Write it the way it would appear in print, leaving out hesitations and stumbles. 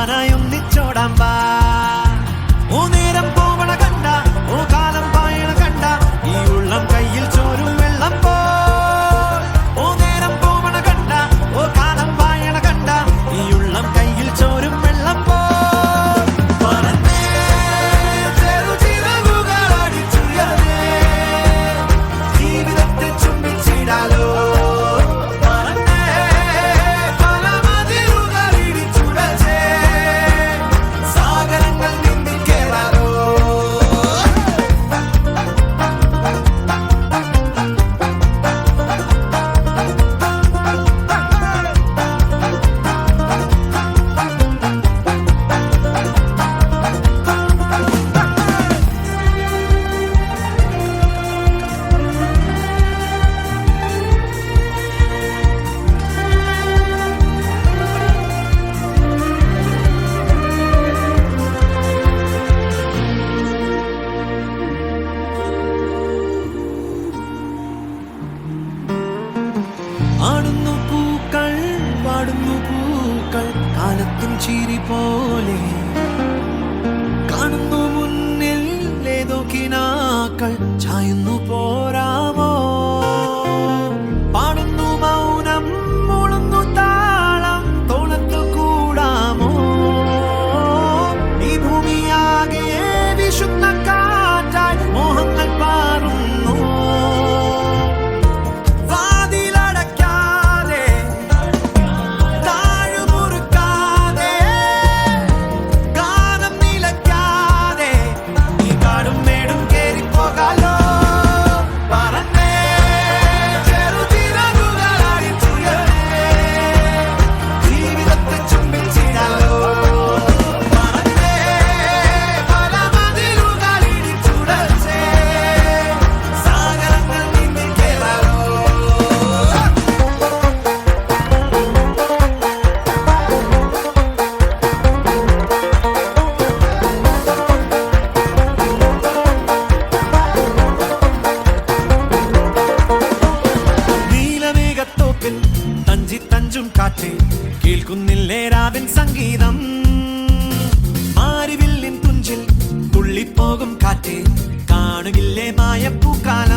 മാനായി ഒന്നിച്ചോടാൻ വാ. ഓ നേരം പോവണ കണ്ട, ഓ കാലം പായണ കണ്ട, ഈ ഉള്ളം കയ്യിൽ ചോരും വെള്ളം പോ. ഓ നേരം പോവണ കണ്ട, ഓ കാലം പായണ കണ്ട, ഈ ഉള്ളം കയ്യിൽ ചോരും വെള്ളം പോ. ജീവിതത്തെ ചുംബിച്ചിടാലോ. ആടുന്നു പൂക്കൾ, പാടുന്നു പൂക്കൾ, കാലത്തിൻ ചിരി പോലെ കാണുന്നു മുന്നിൽ ഏതോ കിനാക്കൾ, ചായുന്നു പോരാമോ. പാടുന്നു മൗനം, മൂളുന്നു താളം, തോളത്തു കൂടാമോ. ഈ ഭൂമിയാകെ വിശുദ്ധ കാറ്റായി മോഹങ്ങൾ പാറുന്നു. തഞ്ചും കാറ്റേ കേൾക്കുന്നില്ലേ രാവിൻ സംഗീതം. മാരിവില്ലിൻ തുഞ്ചിൽ തുള്ളിപ്പോകും കാറ്റേ കാണുകില്ലേ മായപ്പൂക്കാലം.